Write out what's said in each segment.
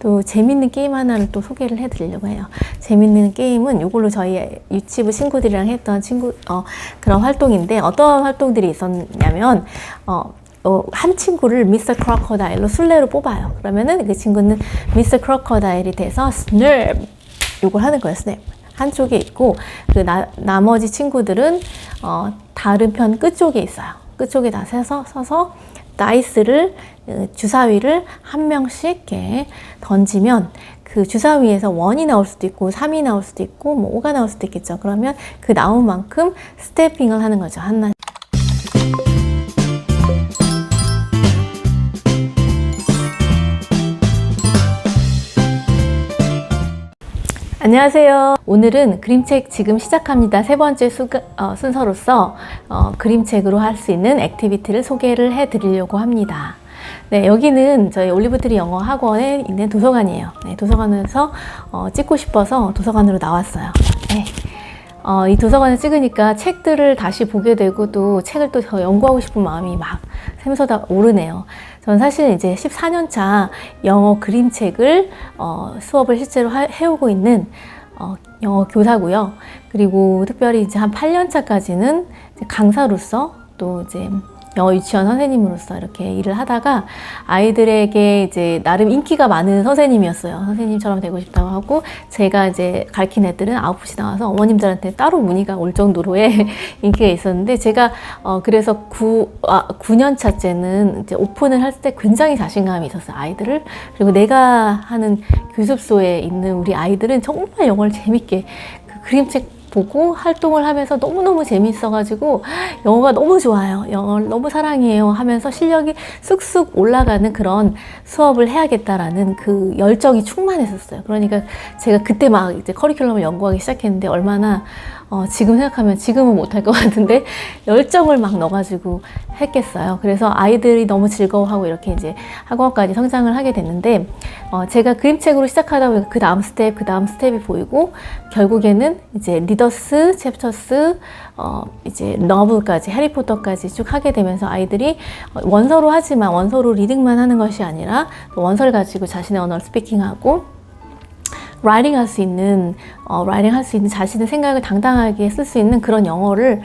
또 재밌는 게임 하나를 또 소개를 해드리려고 해요. 재밌는 게임은 이걸로 저희 유치부 친구들이랑 했던 그런 활동인데, 어떤 활동들이 있었냐면 한 친구를 미스터 크로커다일로 술래로 뽑아요. 그러면은 그 친구는 미스터 크로커다일이 돼서 스냅 이걸 하는 거예요. 스냅 한쪽에 있고, 그 나머지 친구들은 다른 편 끝쪽에 있어요. 끝쪽에 다 서서 다이스를, 주사위를 한 명씩 이렇게 던지면 그 주사위에서 1이 나올 수도 있고 3이 나올 수도 있고 뭐 5가 나올 수도 있겠죠. 그러면 그 나온 만큼 스태핑을 하는 거죠. 하나. 안녕하세요. 오늘은 그림책 지금 시작합니다. 세 번째 순서로서 그림책으로 할 수 있는 액티비티를 소개를 해드리려고 합니다. 네, 여기는 저희 올리브트리 영어 학원에 있는 도서관이에요. 네, 도서관에서 찍고 싶어서 도서관으로 나왔어요. 네. 이 도서관을 찍으니까 책들을 다시 보게 되고 또 책을 또 더 연구하고 싶은 마음이 막 샘솟아 오르네요. 전 사실 이제 14년차 영어 그림책을 수업을 실제로 해오고 있는 영어 교사고요. 그리고 특별히 이제 한 8년차까지는 강사로서 또 이제 영어 유치원 선생님으로서 이렇게 일을 하다가 아이들에게 이제 나름 인기가 많은 선생님이었어요. 선생님처럼 되고 싶다고 하고, 제가 이제 가르친 애들은 아웃풋이 나와서 어머님들한테 따로 문의가 올 정도로의 인기가 있었는데, 제가 그래서 9년 차째는 이제 오픈을 할 때 굉장히 자신감이 있었어요. 아이들을. 그리고 내가 하는 교습소에 있는 우리 아이들은 정말 영어를 재밌게 그 그림책 보고 활동을 하면서 너무너무 재밌어가지고 영어가 너무 좋아요, 영어를 너무 사랑해요 하면서 실력이 쑥쑥 올라가는 그런 수업을 해야겠다라는 그 열정이 충만했었어요. 그러니까 제가 그때 막 이제 커리큘럼을 연구하기 시작했는데, 얼마나 지금 생각하면 지금은 못할 것 같은데 열정을 막 넣어가지고 했겠어요. 그래서 아이들이 너무 즐거워하고 이렇게 이제 학원까지 성장을 하게 됐는데, 제가 그림책으로 시작하다 보니까 그 다음 스텝이 보이고, 결국에는 이제 리더스, 챕터스, 이제 너블까지, 해리포터까지 쭉 하게 되면서 아이들이 원서로 하지만 원서로 리딩만 하는 것이 아니라 원서를 가지고 자신의 언어를 스피킹하고 라이팅 할 수 있는 자신의 생각을 당당하게 쓸 수 있는 그런 영어를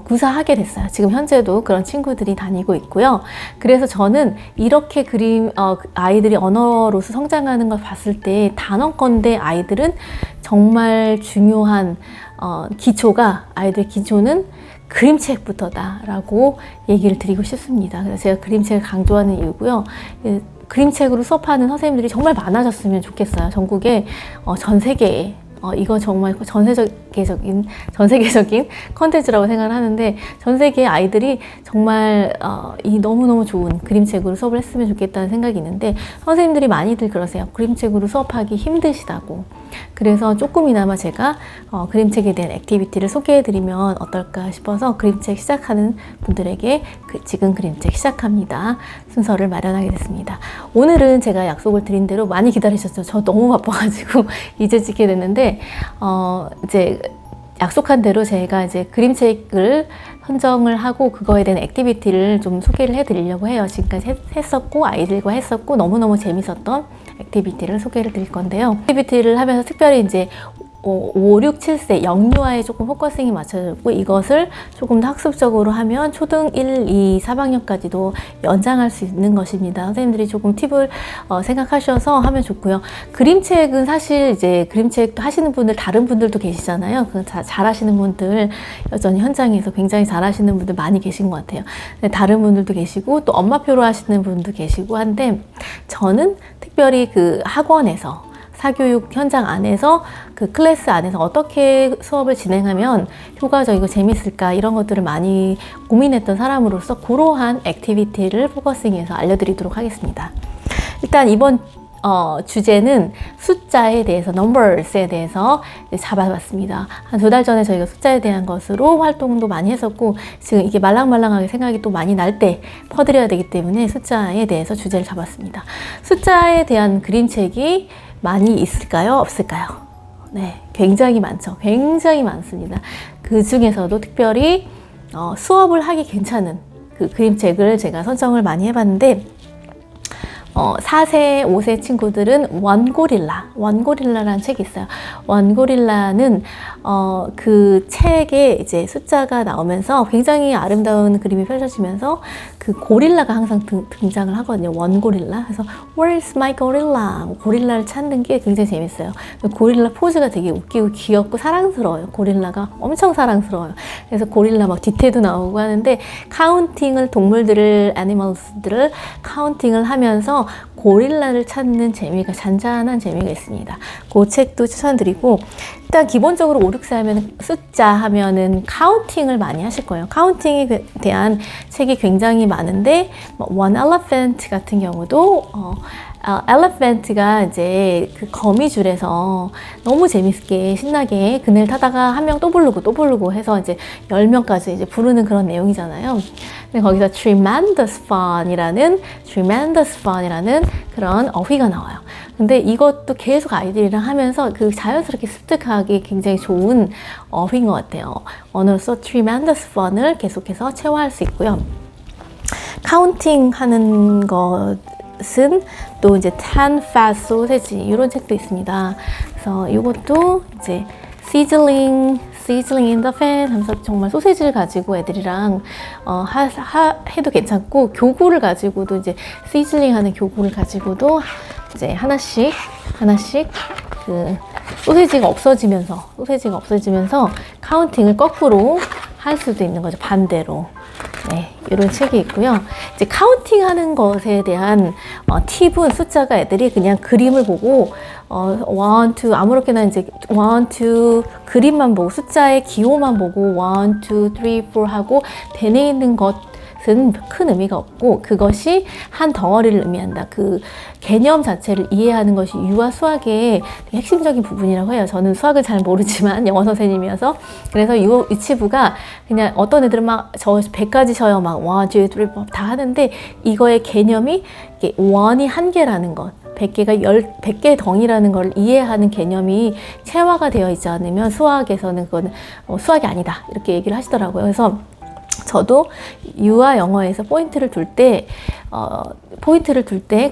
구사하게 됐어요. 지금 현재도 그런 친구들이 다니고 있고요. 그래서 저는 이렇게 아이들이 언어로서 성장하는 걸 봤을 때 단언컨대 아이들은 정말 중요한 아이들의 기초는 그림책부터다라고 얘기를 드리고 싶습니다. 그래서 제가 그림책을 강조하는 이유고요. 그림책으로 수업하는 선생님들이 정말 많아졌으면 좋겠어요. 전국에, 전 세계에. 이거 정말 전 세계적인 컨텐츠라고 생각을 하는데, 전 세계의 아이들이 정말 이 너무너무 좋은 그림책으로 수업을 했으면 좋겠다는 생각이 있는데, 선생님들이 많이들 그러세요. 그림책으로 수업하기 힘드시다고. 그래서 조금이나마 제가 그림책에 대한 액티비티를 소개해드리면 어떨까 싶어서 그림책 시작하는 분들에게 지금 그림책 시작합니다 순서를 마련하게 됐습니다. 오늘은 제가 약속을 드린 대로 많이 기다리셨죠. 저 너무 바빠가지고 이제 찍게 됐는데, 이제 약속한 대로 제가 이제 그림책을 선정을 하고 그거에 대한 액티비티를 좀 소개를 해드리려고 해요. 지금까지 했었고 아이들과 했었고 너무너무 재밌었던 액티비티를 소개를 드릴 건데요. 액티비티를 하면서 특별히 이제 5, 6, 7세 영유아에 조금 포커싱이 맞춰졌고, 이것을 조금 더 학습적으로 하면 초등 1, 2, 3학년까지도 연장할 수 있는 것입니다. 선생님들이 조금 팁을 생각하셔서 하면 좋고요. 그림책은 사실 이제 그림책 하시는 분들, 다른 분들도 계시잖아요. 잘하시는 분들, 여전히 현장에서 굉장히 잘하시는 분들 많이 계신 것 같아요. 다른 분들도 계시고 또 엄마표로 하시는 분도 계시고 한데, 저는 특별히 그 학원에서 사교육 현장 안에서 그 클래스 안에서 어떻게 수업을 진행하면 효과적이고 재밌을까, 이런 것들을 많이 고민했던 사람으로서 그러한 액티비티를 포커싱해서 알려드리도록 하겠습니다. 일단 이번 주제는 숫자에 대해서, numbers에 대해서 잡아봤습니다. 한 2달 전에 저희가 숫자에 대한 것으로 활동도 많이 했었고, 지금 이게 말랑말랑하게 생각이 또 많이 날 때 퍼드려야 되기 때문에 숫자에 대해서 주제를 잡았습니다. 숫자에 대한 그림책이 많이 있을까요? 없을까요? 네, 굉장히 많죠. 굉장히 많습니다. 그 중에서도 특별히 수업을 하기 괜찮은 그 그림책을 제가 선정을 많이 해봤는데, 4세, 5세 친구들은 원고릴라라는 책이 있어요. 원고릴라는 그 책에 이제 숫자가 나오면서 굉장히 아름다운 그림이 펼쳐지면서 그 고릴라가 항상 등장을 하거든요. 원고릴라. 그래서 Where's my gorilla? 고릴라를 찾는 게 굉장히 재밌어요. 고릴라 포즈가 되게 웃기고 귀엽고 사랑스러워요. 고릴라가 엄청 사랑스러워요. 그래서 고릴라 막 뒤태도 나오고 하는데 카운팅을 애니멀스들을 카운팅을 하면서 고릴라를 찾는 재미가 잔잔한 재미가 있습니다. 그 책도 추천드리고 일단 기본적으로 5, 6세 하면 숫자 하면은 카운팅을 많이 하실 거예요. 카운팅에 대한 책이 굉장히 많은데 One Elephant 같은 경우도 엘리펀트가 이제 그 거미줄에서 너무 재밌게 신나게 그네를 타다가 한 명 또 부르고 해서 이제 10명까지 이제 부르는 그런 내용이잖아요. 근데 거기서 tremendous fun이라는 그런 어휘가 나와요. 근데 이것도 계속 아이들이랑 하면서 그 자연스럽게 습득하기 굉장히 좋은 어휘인 것 같아요. 언어로서 tremendous fun을 계속해서 체화할 수 있고요. 카운팅 하는 것은 또 이제 10 fast sausage 이런 책도 있습니다. 그래서 이것도 이제 sizzling in the pan 하면서 정말 소세지를 가지고 애들이랑 해도 괜찮고 교구를 가지고도 이제 sizzling 하는 교구를 가지고도 이제 하나씩 그 소세지가 없어지면서 카운팅을 거꾸로 할 수도 있는 거죠. 반대로. 네, 이런 책이 있고요. 이제 카운팅 하는 것에 대한 팁은 숫자가 애들이 그냥 그림을 보고 1, 2 아무렇게나 이제 1, 2 그림만 보고 숫자의 기호만 보고 1, 2, 3, 4 하고 대뇌 있는 것은 큰 의미가 없고 그것이 한 덩어리를 의미한다. 그 개념 자체를 이해하는 것이 유아 수학의 핵심적인 부분이라고 해요. 저는 수학을 잘 모르지만 영어 선생님이어서 그래서 이 치부가 그냥 어떤 애들은 막 저 100까지 쳐요. 막 1, 2, 3, 4 다 하는데 이거의 개념이 원이 한 개라는 것 100개 덩이라는 걸 이해하는 개념이 체화가 되어 있지 않으면 수학에서는 그건 수학이 아니다 이렇게 얘기를 하시더라고요. 그래서 저도 유아 영어에서 포인트를 둘 때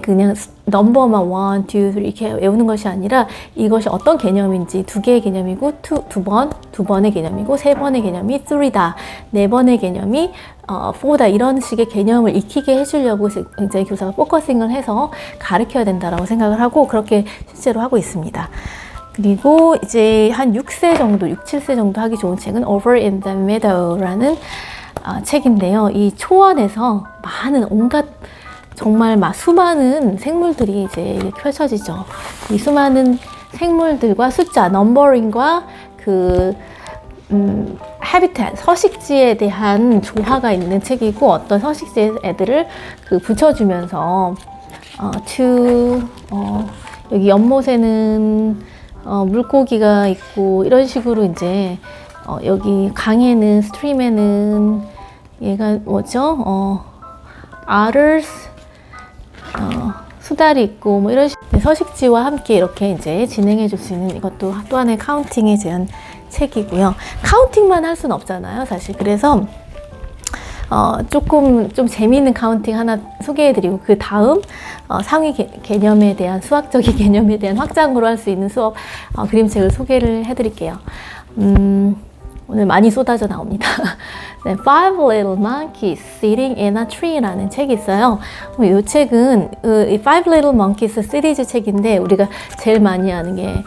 그냥 넘버만 1, 2, 3 이렇게 외우는 것이 아니라 이것이 어떤 개념인지 두 개의 개념이고 두 번의 개념이고 세 번의 개념이 3다, 네 번의 개념이 4다 이런 식의 개념을 익히게 해주려고 굉장히 교사가 포커싱을 해서 가르쳐야 된다라고 생각을 하고 그렇게 실제로 하고 있습니다. 그리고 이제 한 6세 정도, 6, 7세 정도 하기 좋은 책은 Over in the Meadow라는 책인데요. 이 초원에서 많은 온갖 정말 수많은 생물들이 이제 펼쳐지죠. 이 수많은 생물들과 숫자, 넘버링과 그 habitat, 서식지에 대한 조화가 있는 책이고 어떤 서식지의 애들을 붙여주면서 여기 연못에는 물고기가 있고 이런 식으로 이제 여기 강에는 스트림에는 얘가 뭐죠? otters 수달이 있고 뭐 이런 서식지와 함께 이렇게 이제 진행해 줄 수 있는 이것도 또 하나의 카운팅에 대한 책이고요. 카운팅만 할 수는 없잖아요, 사실. 그래서 조금 좀 재미있는 카운팅 하나 소개해드리고 그 다음 상위 개념에 대한 수학적인 개념에 대한 확장으로 할 수 있는 수업 그림책을 소개를 해드릴게요. 오늘 많이 쏟아져 나옵니다. 네, Five Little Monkeys Sitting in a Tree라는 책이 있어요. 이 책은 이 Five Little Monkeys 시리즈 책인데 우리가 제일 많이 아는 게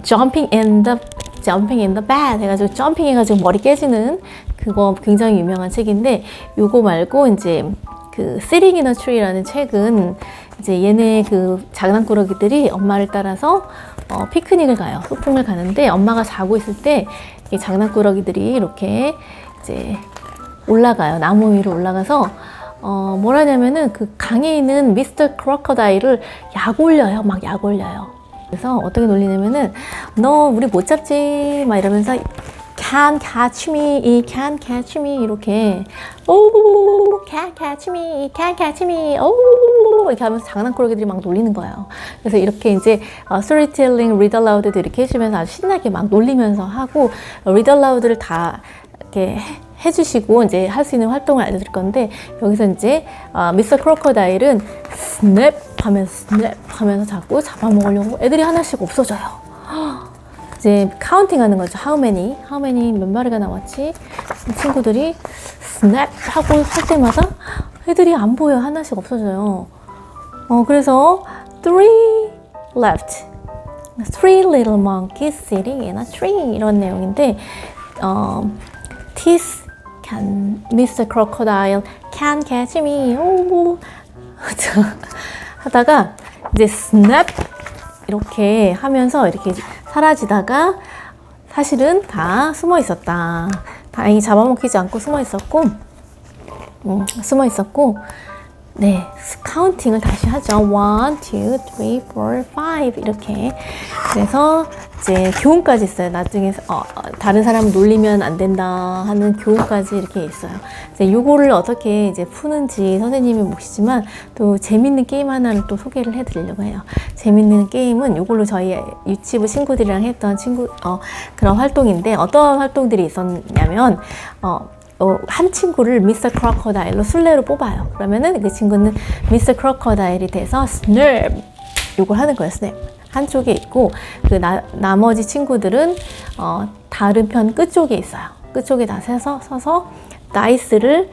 Jumping in the Bed 해가지고 점핑 해가지고 머리 깨지는 그거 굉장히 유명한 책인데 요거 말고 이제 그 Sitting in a Tree라는 책은 이제 얘네 그 장난꾸러기들이 엄마를 따라서 피크닉을 가요. 소풍을 가는데 엄마가 자고 있을 때 이 장난꾸러기들이 이렇게 이제 올라가요. 나무 위로 올라가서 뭘 하냐면은 그 강에 있는 미스터 크로커다일을 약 올려요. 막 약 올려요. 그래서 어떻게 놀리냐면은 너 우리 못 잡지 막 이러면서 Can't catch me 이렇게 오 can't catch me 오 이렇게 하면서 장난꾸러기들이 막 놀리는 거예요. 그래서 이렇게 이제 storytelling, read aloud도 이렇게 해주면서 아주 신나게 막 놀리면서 하고 read aloud를 다 이렇게 해주시고 이제 할 수 있는 활동을 알려드릴 건데 여기서 이제 미스터 크로커다일은 스냅 하면서 자꾸 잡아먹으려고 애들이 하나씩 없어져요. 이제 카운팅 하는 거죠. How many 몇 마리가 나왔지? 친구들이 스냅 하고 할 때마다 애들이 안 보여. 하나씩 없어져요. 그래서 3 left. 3 little monkeys sitting in a tree 이런 내용인데 This can Mr. Crocodile can catch me. 하다가 이제 snap 이렇게 하면서 이렇게 사라지다가 사실은 다 숨어 있었다. 다행히 잡아먹히지 않고 숨어 있었고 네, 카운팅을 다시 하죠. 1, 2, 3, 4, 5 이렇게. 그래서 이제 교훈까지 있어요. 나중에 다른 사람을 놀리면 안 된다 하는 교훈까지 이렇게 있어요. 이제 요거를 어떻게 이제 푸는지 선생님의 몫이지만 또 재밌는 게임 하나를 또 소개를 해드리려고 해요. 재밌는 게임은 요걸로 저희 유치부 친구들이랑 했던 그런 활동인데 어떤 활동들이 있었냐면 한 친구를 미스터 크로커다일로 술래로 뽑아요. 그러면은 그 친구는 미스터 크로커다일이 돼서 스냅 요걸 하는 거예요. 스냅 한쪽에 있고 그 나머지 친구들은 다른 편 끝쪽에 있어요. 끝쪽에 다 서서 다이스를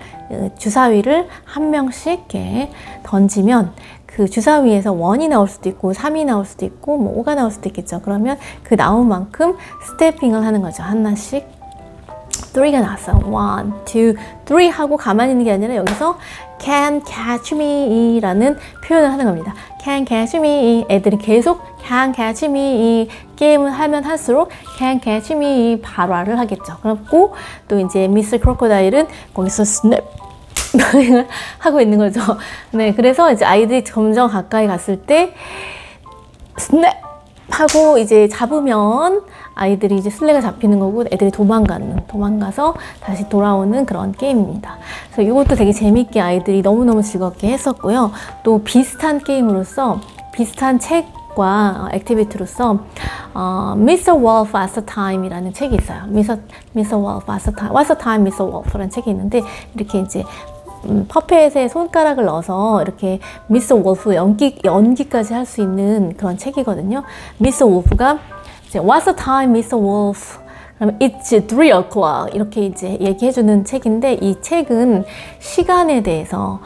주사위를 한 명씩 이렇게 던지면 그 주사위에서 1이 나올 수도 있고 3이 나올 수도 있고 뭐 5가 나올 수도 있겠죠. 그러면 그 나온 만큼 스태핑을 하는 거죠. 하나씩 3가 나왔어요. 1, 2, 3 하고 가만히 있는 게 아니라 여기서 can catch me 라는 표현을 하는 겁니다. can catch me 애들이 계속 can catch me 게임을 하면 할수록 can catch me 발화를 하겠죠. 그렇고 또 이제 미스 크로커다일은 거기서 snap 하고 있는 거죠. 네, 그래서 이제 아이들이 점점 가까이 갔을 때 snap 하고 이제 잡으면 아이들이 이제 술래가 잡히는 거고 애들이 도망가서 다시 돌아오는 그런 게임입니다. 그래서 이것도 되게 재밌게 아이들이 너무너무 즐겁게 했었고요. 또 비슷한 게임으로서 비슷한 책과 액티비티로서 Mr. Wolf at a Time 이라는 책이 있어요. Mr. Wolf at a Time, What's a Time, Mr. Wolf라는 책이 있는데 이렇게 이제 퍼펫에 손가락을 넣어서 이렇게 미스터 wolf 연기까지 할 수 있는 그런 책이거든요. 미스터 wolf가 이제 What's the time, Mr. Wolf? 그러면 It's 3 o'clock 이렇게 이제 얘기해주는 책인데 이 책은 시간에 대해서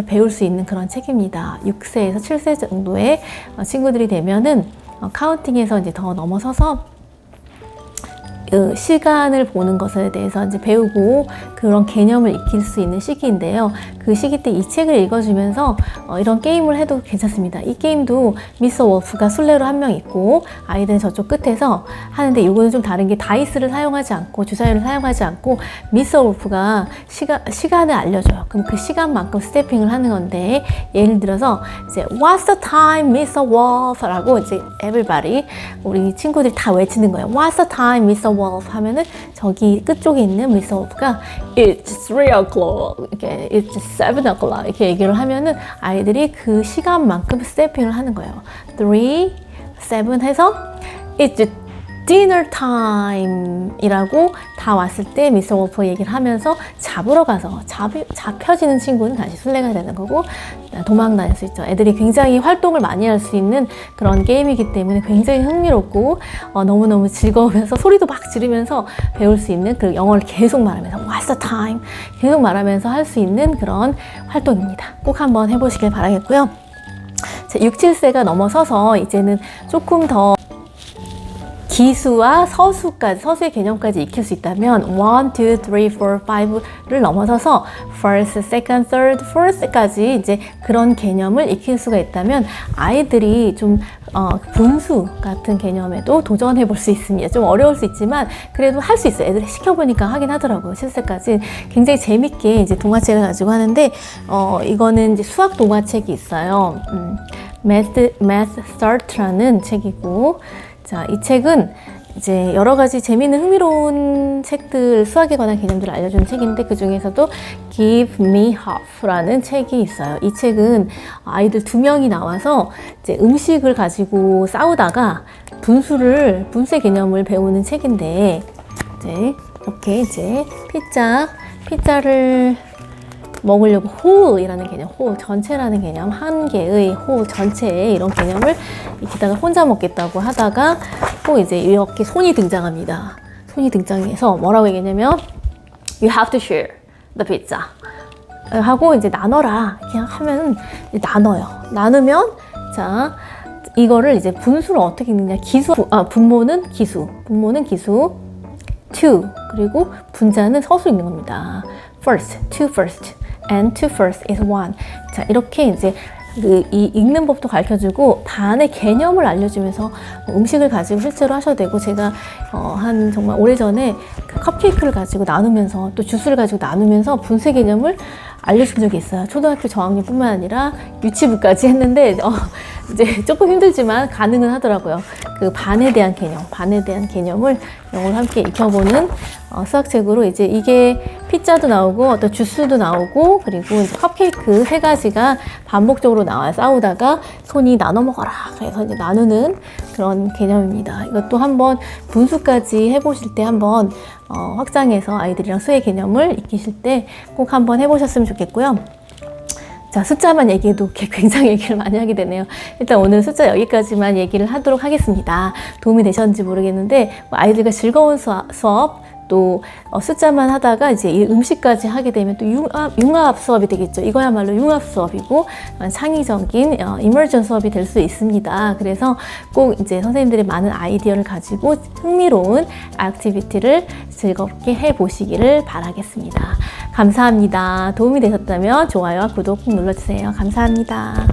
배울 수 있는 그런 책입니다. 6세에서 7세 정도의 친구들이 되면은 카운팅에서 이제 더 넘어서서 시간을 보는 것에 대해서 이제 배우고 그런 개념을 익힐 수 있는 시기인데요. 그 시기 때 이 책을 읽어주면서 이런 게임을 해도 괜찮습니다. 이 게임도 미스터 wolf가 술래로 한 명 있고 아이들은 저쪽 끝에서 하는데 이거는 좀 다른 게 다이스를 사용하지 않고 주사위를 사용하지 않고 미스터 wolf가 시간을 알려줘요. 그럼 그 시간만큼 스태핑을 하는 건데 예를 들어서 이제 What's the time, Mr. Wolf? 라고 이제 everybody 우리 친구들이 다 외치는 거예요. What's the time, Mr. Wolf? 하면은 저기 끝쪽에 있는 미스터 wolf가 It's 3 o'clock 이렇게 It's 7 o'clock 이렇게 얘기를 하면은 아이들이 그 시간만큼 스태핑을 하는 거예요. 3, 7 해서 It's dinner time 이라고 다 왔을 때 미스터 wolf 얘기를 하면서 잡으러 가서 잡혀지는 친구는 다시 술래가 되는 거고 도망 다닐 수 있죠. 애들이 굉장히 활동을 많이 할 수 있는 그런 게임이기 때문에 굉장히 흥미롭고 너무너무 즐거우면서 소리도 막 지르면서 배울 수 있는 그 영어를 계속 말하면서 What's the time? 계속 말하면서 할 수 있는 그런 활동입니다. 꼭 한번 해보시길 바라겠고요. 6, 7세가 넘어서서 이제는 조금 더 기수와 서수의 개념까지 익힐 수 있다면 1, 2, 3, 4, 5를 넘어서서 first, second, third, fourth까지 이제 그런 개념을 익힐 수가 있다면 아이들이 좀 분수 같은 개념에도 도전해 볼 수 있습니다. 좀 어려울 수 있지만 그래도 할 수 있어요. 애들이 시켜보니까 하긴 하더라고요. 7세까지 굉장히 재밌게 이제 동화책을 가지고 하는데 이거는 이제 수학 동화책이 있어요. Math Start라는 책이고 자, 이 책은 이제 여러 가지 재미있는 흥미로운 책들, 수학에 관한 개념들을 알려주는 책인데 그 중에서도 Give Me Half라는 책이 있어요. 이 책은 아이들 2명이 나와서 이제 음식을 가지고 싸우다가 분수의 개념을 배우는 책인데 이제 이렇게 이제 피자를 먹으려고 whole이라는 개념, whole 전체라는 개념, 한 개의 whole 전체의 이런 개념을 익히다가 혼자 먹겠다고 하다가 또 이제 이렇게 손이 등장합니다. 손이 등장해서 뭐라고 얘기했냐면 You have to share the pizza 하고 이제 나눠라 그냥 하면 나눠요. 나누면 자 이거를 이제 분수를 어떻게 읽느냐 분모는 기수 to 그리고 분자는 서수 읽는 겁니다. first, two first, and two first is one. 자 이렇게 이제 이 읽는 법도 가르쳐주고 반의 개념을 알려주면서 음식을 가지고 실제로 하셔도 되고 제가 한 정말 오래전에 그 컵케이크를 가지고 나누면서 또 주스를 가지고 나누면서 분수 개념을 알려준 적이 있어요. 초등학교 저학년뿐만 아니라 유치부까지 했는데 이제 조금 힘들지만 가능은 하더라고요. 그 반에 대한 개념을 영어로 함께 익혀보는 수학책으로 이제 이게 피자도 나오고 어떤 주스도 나오고 그리고 이제 컵케이크 세 가지가 반복적으로 나와요. 싸우다가 손이 나눠 먹어라. 그래서 이제 나누는 그런 개념입니다. 이것도 한번 분수까지 해보실 때 한번 확장해서 아이들이랑 수의 개념을 익히실 때 꼭 한번 해보셨으면 좋겠고요. 자, 숫자만 얘기해도 굉장히 얘기를 많이 하게 되네요. 일단 오늘 숫자 여기까지만 얘기를 하도록 하겠습니다. 도움이 되셨는지 모르겠는데 아이들과 즐거운 수업 또 숫자만 하다가 이제 이 음식까지 하게 되면 또 융합 수업이 되겠죠. 이거야말로 융합 수업이고 창의적인 이머전 수업이 될 수 있습니다. 그래서 꼭 이제 선생님들의 많은 아이디어를 가지고 흥미로운 액티비티를 즐겁게 해보시기를 바라겠습니다. 감사합니다. 도움이 되셨다면 좋아요와 구독 꼭 눌러주세요. 감사합니다.